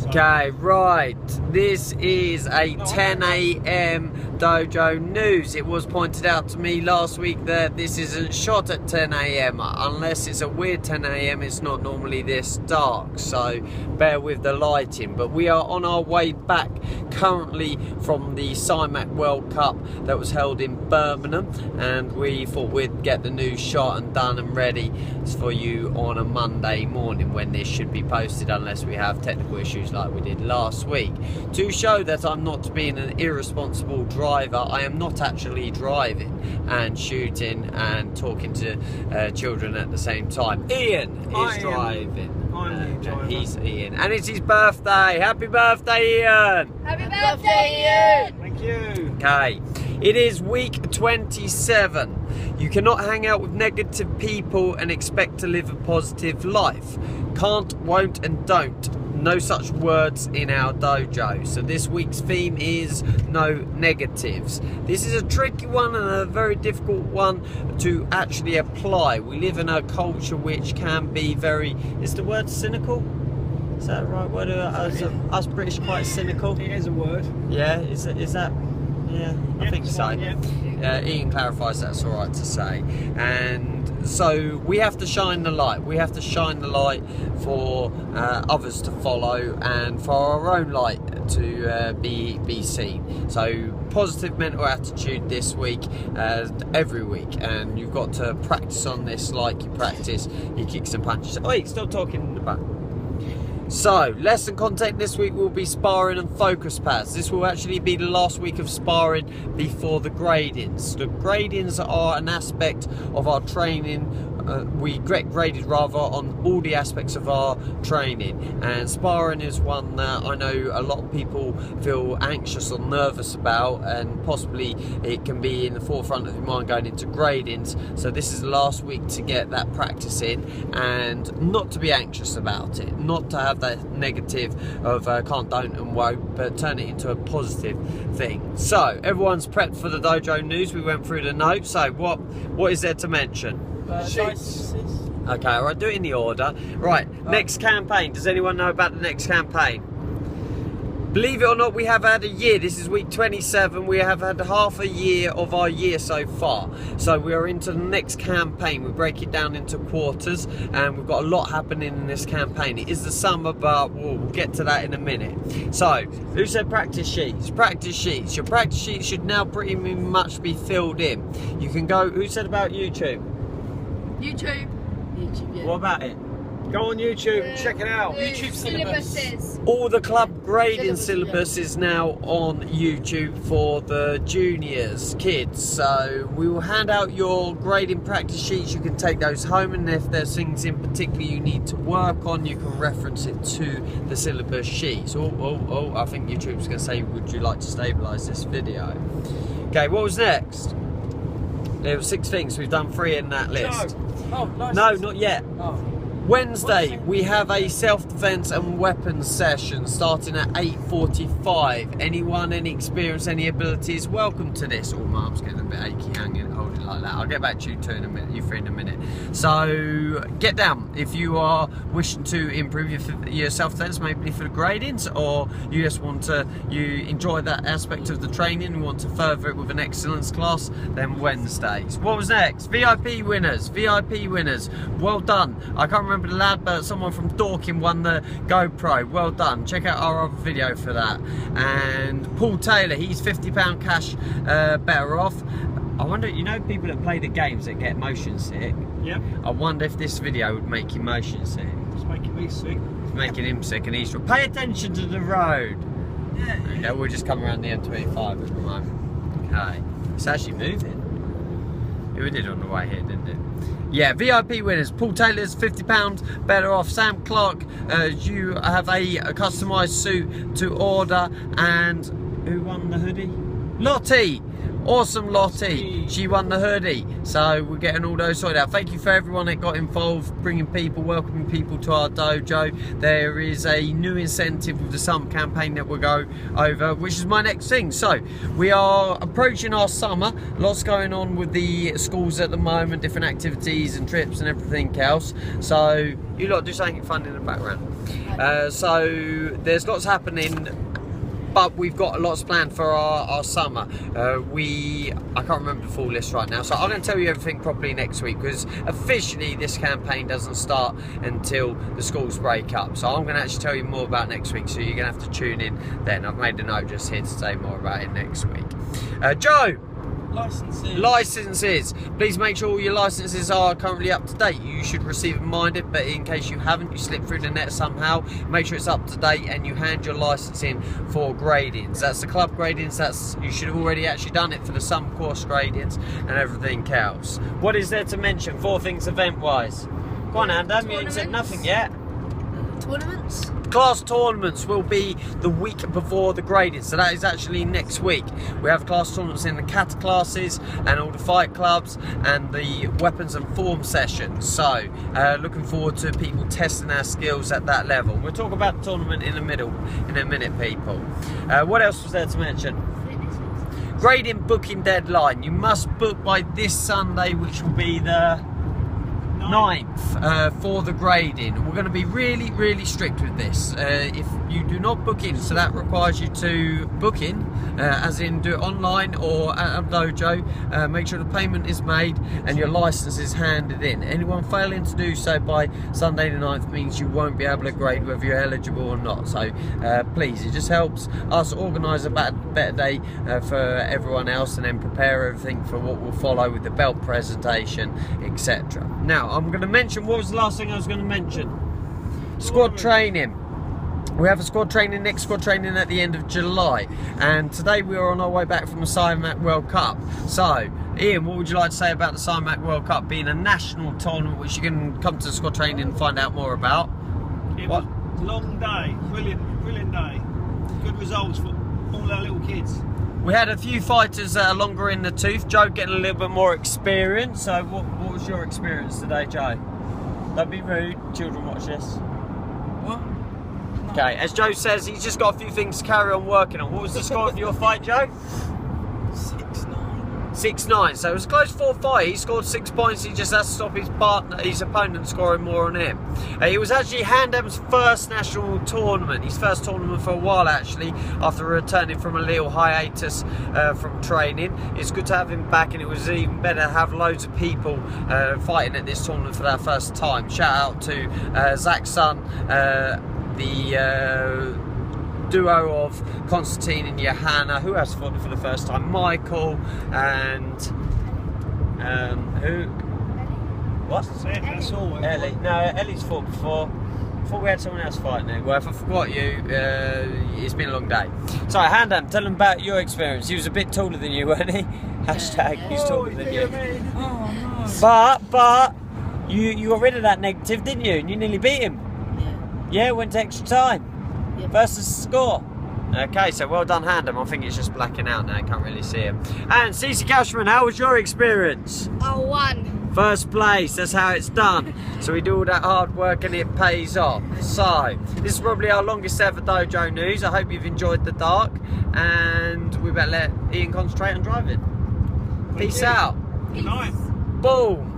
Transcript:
Okay, right. This is a 10 AM dojo news. It was pointed out to me last week that this isn't shot at 10 AM. Unless it's a weird 10 AM, it's not normally this dark. So bear with the lighting. But we are on our way back currently from the CIMAC World Cup that was held in Birmingham. And we thought we'd get the news shot and done and ready for you on a Monday morning when this should be posted, unless we have technical issues like we did last week. To show that I'm not being an irresponsible driver, I am not actually driving and shooting and talking to children at the same time. Ian is driving. I'm the driver. He's Ian, and it's his birthday. Happy birthday, Ian! Happy birthday, Ian! Thank you. Okay, it is week 27. You cannot hang out with negative people and expect to live a positive life. Can't, won't, and don't. No such words in our dojo. So this week's theme is no negatives. This is a tricky one and a very difficult one to actually apply. We live in a culture which can be very, is the word cynical? Is that the right word? Us British quite cynical? It is a word. Yeah, is that? Yeah, I think so. Yeah. Ian clarifies that's all right to say. And so we have to shine the light. We have to shine the light for others to follow and for our own light to be seen. So positive mental attitude this week, every week, and you've got to practice on this like you practice your kicks and punches. Oh, wait, stop talking in the back. So, lesson content this week will be sparring and focus pads. This will actually be the last week of sparring before the gradings. The gradings are an aspect of our training. We get graded rather on all the aspects of our training, and sparring is one that I know a lot of people feel anxious or nervous about, and possibly it can be in the forefront of your mind going into gradings. So this is the last week to get that practice in and not to be anxious about it, not to have that negative of can't, don't and won't, but turn it into a positive thing. So everyone's prepped for the dojo news. We went through the notes. So what is there to mention? Sheets. Okay, alright, do it in the order. Right, next campaign. Does anyone know about the next campaign? Believe it or not, we have had a year. This is week 27. We have had half a year of our year so far. So we are into the next campaign. We break it down into quarters, and we've got a lot happening in this campaign. It is the summer, but we'll get to that in a minute. So, who said practice sheets? Practice sheets. Your practice sheets should now pretty much be filled in. You can go, who said about YouTube? YouTube, yeah. What about it? Go on YouTube, check it out. YouTube syllabus. All the club grading syllabus is now on YouTube for the juniors, kids. So we will hand out your grading practice sheets. You can take those home, and if there's things in particular you need to work on, you can reference it to the syllabus sheets. Oh, I think YouTube's going to say, would you like to stabilise this video? Okay, what was next? There were 6 things. We've done 3 in that list. Oh, nice. No, not yet. Oh. Wednesday, we have a self-defense and weapons session starting at 8:45. Anyone, any experience, any abilities, welcome to this. Oh, my arm's getting a bit achy hanging, holding like that. I'll get back to you two in a minute, you three in a minute. So get down if you are wishing to improve your self-defense, maybe for the gradings, or you just want to, you enjoy that aspect of the training and want to further it with an excellence class, then Wednesdays. What was next? VIP winners. Well done. I can't remember the lad, but someone from Dorking won the GoPro. Well done. Check out our other video for that. And Paul Taylor, he's £50 cash better off. I wonder, you know, people that play the games that get motion sick. Yep. I wonder if this video would make you motion sick. It's making me sick. It's making him sick, and he's pay attention to the road. Yeah. Okay, we'll just come around the M25 at the moment. Okay, it's actually moving. It did on the way here, didn't it? Yeah, VIP winners. Paul Taylor's £50 better off. Sam Clark, you have a customised suit to order. And who won the hoodie? Lottie Awesome Lottie, she won the hoodie. So we're getting all those sorted out. Thank you for everyone that got involved, bringing people, welcoming people to our dojo. There is a new incentive with the summer campaign that we'll go over, which is my next thing. So we are approaching our summer. Lots going on with the schools at the moment, different activities and trips and everything else. So you lot do something fun in the background. So there's lots happening, but we've got lots planned for our summer. I can't remember the full list right now, so I'm going to tell you everything properly next week, because officially this campaign doesn't start until the schools break up. So I'm going to actually tell you more about next week, so you're going to have to tune in then. I've made a note just here to say more about it next week. Joe! Licenses. Please make sure all your licenses are currently up to date. You should receive a reminder, but in case you haven't, you slip through the net somehow, make sure it's up to date and you hand your license in for gradings. That's the club gradings. You should have already actually done it for the summer course gradings and everything else. What is there to mention? 4 things event wise. Go on, Andam, you ain't said nothing yet. Tournaments? Class tournaments will be the week before the grading, so that is actually next week. We have class tournaments in the kata classes and all the fight clubs and the weapons and form sessions. So looking forward to people testing our skills at that level. We'll talk about the tournament in a minute, people. What else was there to mention? Grading booking deadline. You must book by this Sunday, which will be the 9th for the grading. We're going to be really strict with this. If you do not book in, so that requires you to book in, as in do it online or at a dojo. Make sure the payment is made and your license is handed in. Anyone failing to do so by Sunday the 9th means you won't be able to grade whether you're eligible or not. So please, it just helps us organise a better day for everyone else, and then prepare everything for what will follow with the belt presentation, etc. Now, I'm going to mention, what was the last thing I was going to mention? Squad training. We have a squad training, next squad training at the end of July. And today we are on our way back from the Syllabus World Cup. So, Ian, what would you like to say about the Syllabus World Cup being a national tournament, which you can come to the squad training and find out more about? It was a long day, brilliant day. Good results for all our little kids. We had a few fighters that are longer in the tooth. Joe getting a little bit more experience. So what was your experience today, Joe? Don't be rude. Children watch this. What? No. Okay, as Joe says, he's just got a few things to carry on working on. What was the score of your fight, Joe? 6-9. So it was a close 4-5. He scored 6 points. He just has to stop his opponent scoring more on him. It was actually Handam's first national tournament. His first tournament for a while, actually, after returning from a little hiatus from training. It's good to have him back, and it was even better to have loads of people fighting at this tournament for their first time. Shout out to Zach's son, the duo of Constantine and Johanna, who has fought for the first time, Michael and who? What? That's all. Ellie. No, Ellie's fought before. I thought we had someone else fighting it. Well, if I forgot you, it's been a long day. So, Handam, tell him about your experience. He was a bit taller than you, wasn't he? Hashtag, he's taller than you. Oh, no. But you got rid of that negative, didn't you? And you nearly beat him. Yeah, went to extra time. Versus score. Okay, so well done, Handam. I think it's just blacking out now, can't really see him. And Cece Cashman, how was your experience? I won. First place, that's how it's done. So we do all that hard work and it pays off. So, this is probably our longest ever dojo news. I hope you've enjoyed the dark, and we better let Ian concentrate on driving. Peace out. Good night. Boom.